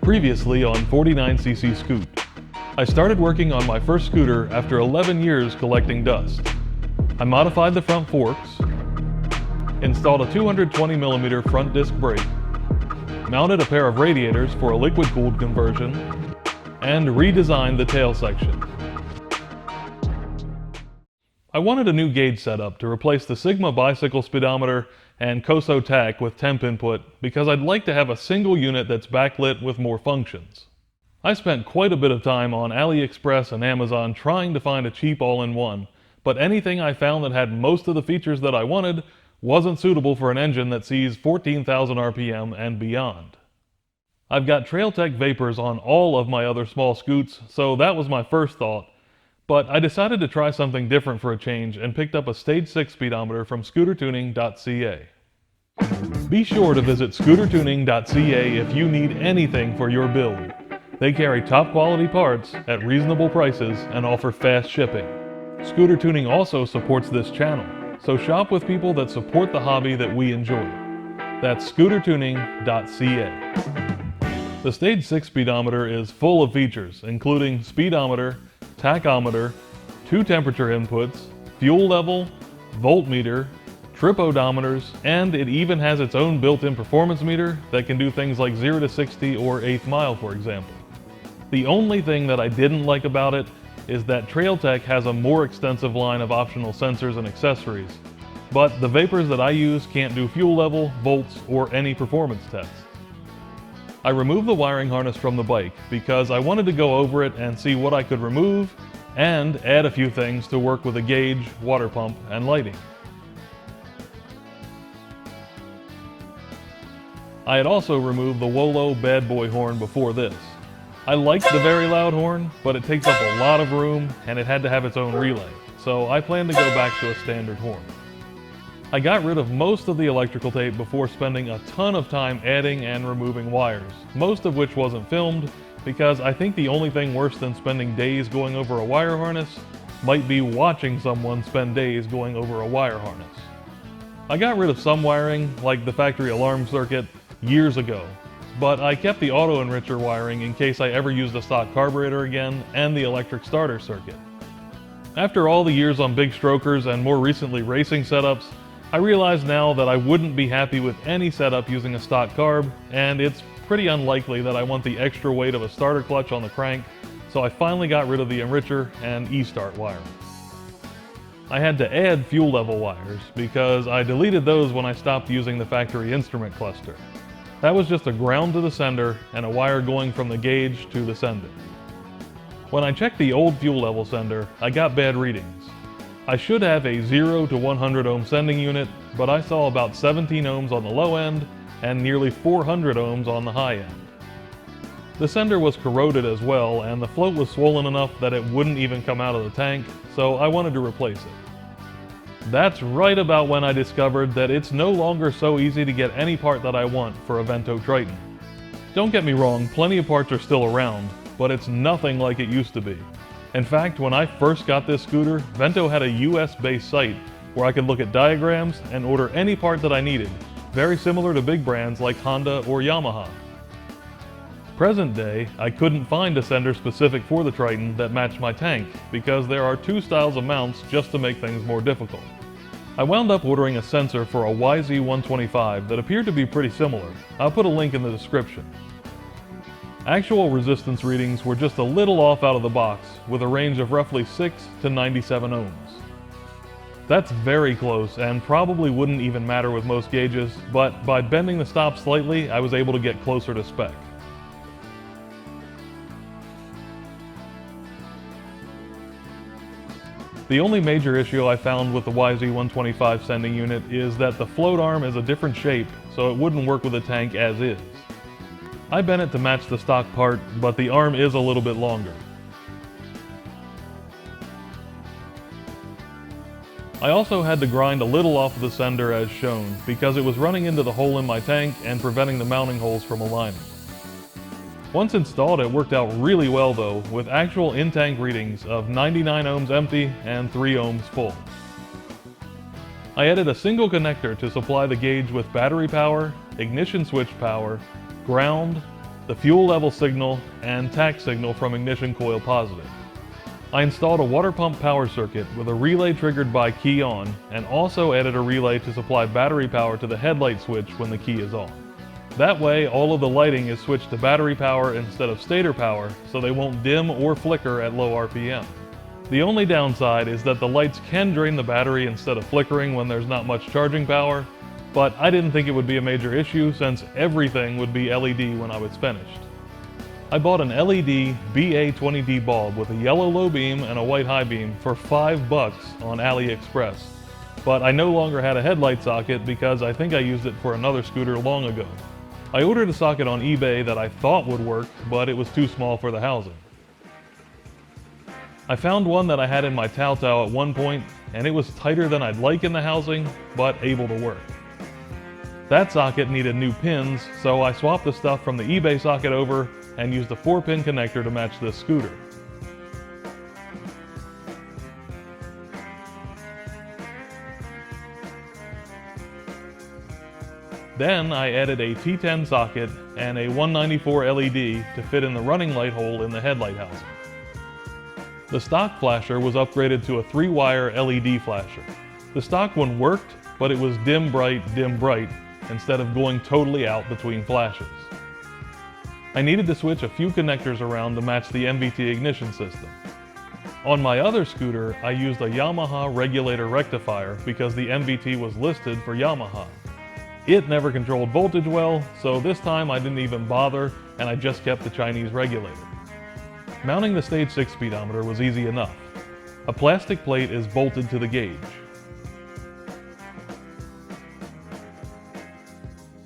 Previously on 49cc Scoot. I started working on my first scooter after 11 years collecting dust. I modified the front forks, installed a 220mm front disc brake, mounted a pair of radiators for a liquid-cooled conversion, and redesigned the tail section. I wanted a new gauge setup to replace the Sigma bicycle speedometer and Koso tach with temp input because I'd like to have a single unit that's backlit with more functions. I spent quite a bit of time on AliExpress and Amazon trying to find a cheap all-in-one, but anything I found that had most of the features that I wanted wasn't suitable for an engine that sees 14,000 RPM and beyond. I've got Trailtech Vapors on all of my other small scoots, so that was my first thought. But I decided to try something different for a change and picked up a Stage6 speedometer from scootertuning.ca. Be sure to visit scootertuning.ca if you need anything for your build. They carry top quality parts at reasonable prices and offer fast shipping. Scooter Tuning also supports this channel, so shop with people that support the hobby that we enjoy. That's scootertuning.ca. The Stage6 speedometer is full of features, including speedometer, tachometer, 2 temperature inputs, fuel level, voltmeter, trip odometers, and it even has its own built-in performance meter that can do things like 0 to 60 or 1/8 mile, for example. The only thing that I didn't like about it is that Trailtech has a more extensive line of optional sensors and accessories, but the Vapors that I use can't do fuel level, volts, or any performance tests. I removed the wiring harness from the bike because I wanted to go over it and see what I could remove and add a few things to work with a gauge, water pump, and lighting. I had also removed the Wolo bad boy horn before this. I liked the very loud horn, but it takes up a lot of room and it had to have its own relay, so I plan to go back to a standard horn. I got rid of most of the electrical tape before spending a ton of time adding and removing wires, most of which wasn't filmed because I think the only thing worse than spending days going over a wire harness might be watching someone spend days going over a wire harness. I got rid of some wiring, like the factory alarm circuit, years ago, but I kept the auto enricher wiring in case I ever used a stock carburetor again and the electric starter circuit. After all the years on big strokers and more recently racing setups, I realize now that I wouldn't be happy with any setup using a stock carb, and it's pretty unlikely that I want the extra weight of a starter clutch on the crank, so I finally got rid of the enricher and e-start wiring. I had to add fuel level wires because I deleted those when I stopped using the factory instrument cluster. That was just a ground to the sender and a wire going from the gauge to the sender. When I checked the old fuel level sender, I got bad readings. I should have a 0 to 100 ohm sending unit, but I saw about 17 ohms on the low end and nearly 400 ohms on the high end. The sender was corroded as well, and the float was swollen enough that it wouldn't even come out of the tank, so I wanted to replace it. That's right about when I discovered that it's no longer so easy to get any part that I want for a Vento Triton. Don't get me wrong, plenty of parts are still around, but it's nothing like it used to be. In fact, when I first got this scooter, Vento had a US-based site where I could look at diagrams and order any part that I needed, very similar to big brands like Honda or Yamaha. Present day, I couldn't find a sender specific for the Triton that matched my tank because there are 2 styles of mounts just to make things more difficult. I wound up ordering a sensor for a YZ125 that appeared to be pretty similar. I'll put a link in the description. Actual resistance readings were just a little off out of the box, with a range of roughly 6 to 97 ohms. That's very close and probably wouldn't even matter with most gauges, but by bending the stop slightly, I was able to get closer to spec. The only major issue I found with the YZ125 sending unit is that the float arm is a different shape, so it wouldn't work with the tank as is. I bent it to match the stock part, but the arm is a little bit longer. I also had to grind a little off of the sender as shown, because it was running into the hole in my tank and preventing the mounting holes from aligning. Once installed, it worked out really well though, with actual in-tank readings of 99 ohms empty and 3 ohms full. I added a single connector to supply the gauge with battery power, ignition switch power, ground, the fuel level signal, and tach signal from ignition coil positive. I installed a water pump power circuit with a relay triggered by key on, and also added a relay to supply battery power to the headlight switch when the key is on. That way, all of the lighting is switched to battery power instead of stator power, so they won't dim or flicker at low RPM. The only downside is that the lights can drain the battery instead of flickering when there's not much charging power, but I didn't think it would be a major issue since everything would be LED when I was finished. I bought an LED BA20D bulb with a yellow low beam and a white high beam for $5 on AliExpress, but I no longer had a headlight socket because I think I used it for another scooter long ago. I ordered a socket on eBay that I thought would work, but it was too small for the housing. I found one that I had in my Tao at one point, and it was tighter than I'd like in the housing, but able to work. That socket needed new pins, so I swapped the stuff from the eBay socket over and used a 4-pin connector to match this scooter. Then I added a T10 socket and a 194 LED to fit in the running light hole in the headlight housing. The stock flasher was upgraded to a 3-wire LED flasher. The stock one worked, but it was dim bright, instead of going totally out between flashes. I needed to switch a few connectors around to match the MVT ignition system. On my other scooter, I used a Yamaha regulator rectifier because the MVT was listed for Yamaha. It never controlled voltage well, so this time I didn't even bother and I just kept the Chinese regulator. Mounting the Stage6 speedometer was easy enough. A plastic plate is bolted to the gauge.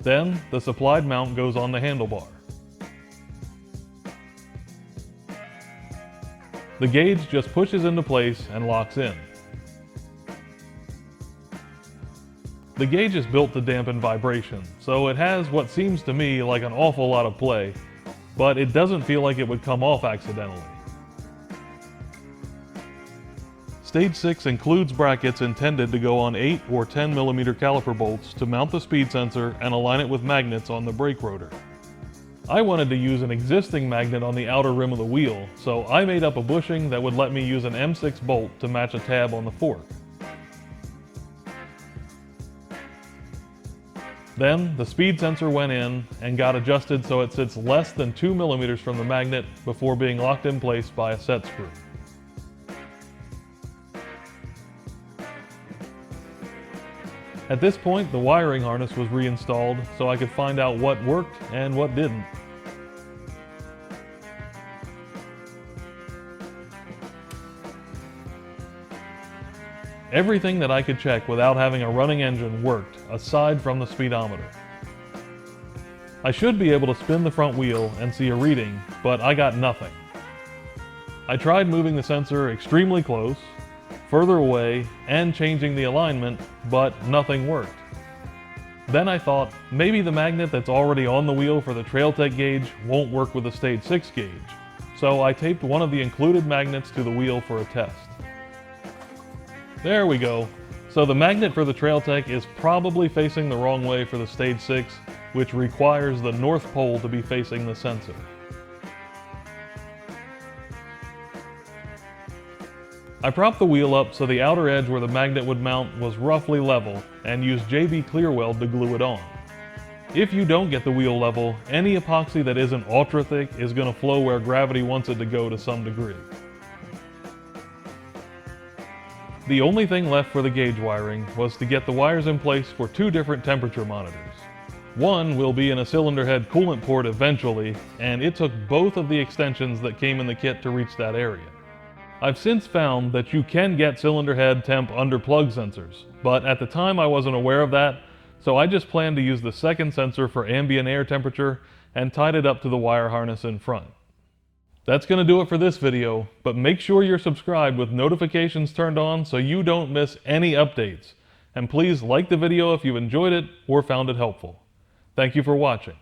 Then, the supplied mount goes on the handlebar. The gauge just pushes into place and locks in. The gauge is built to dampen vibration, so it has what seems to me like an awful lot of play, but it doesn't feel like it would come off accidentally. Stage 6 includes brackets intended to go on 8 or 10 mm caliper bolts to mount the speed sensor and align it with magnets on the brake rotor. I wanted to use an existing magnet on the outer rim of the wheel, so I made up a bushing that would let me use an M6 bolt to match a tab on the fork. Then, the speed sensor went in and got adjusted so it sits less than 2 mm from the magnet before being locked in place by a set screw. At this point, the wiring harness was reinstalled so I could find out what worked and what didn't. Everything that I could check without having a running engine worked, aside from the speedometer. I should be able to spin the front wheel and see a reading, but I got nothing. I tried moving the sensor extremely close, further away, and changing the alignment, but nothing worked. Then I thought, maybe the magnet that's already on the wheel for the Trailtech gauge won't work with the Stage 6 gauge. So I taped one of the included magnets to the wheel for a test. There we go. So the magnet for the Trailtech is probably facing the wrong way for the Stage 6, which requires the North Pole to be facing the sensor. I propped the wheel up so the outer edge where the magnet would mount was roughly level and used JB clear weld to glue it on. If you don't get the wheel level, any epoxy that isn't ultra thick is going to flow where gravity wants it to go to some degree. The only thing left for the gauge wiring was to get the wires in place for 2 different temperature monitors. One will be in a cylinder head coolant port eventually, and it took both of the extensions that came in the kit to reach that area. I've since found that you can get cylinder head temp under plug sensors, but at the time I wasn't aware of that, so I just planned to use the second sensor for ambient air temperature and tied it up to the wire harness in front. That's going to do it for this video, but make sure you're subscribed with notifications turned on so you don't miss any updates. And please like the video if you've enjoyed it or found it helpful. Thank you for watching.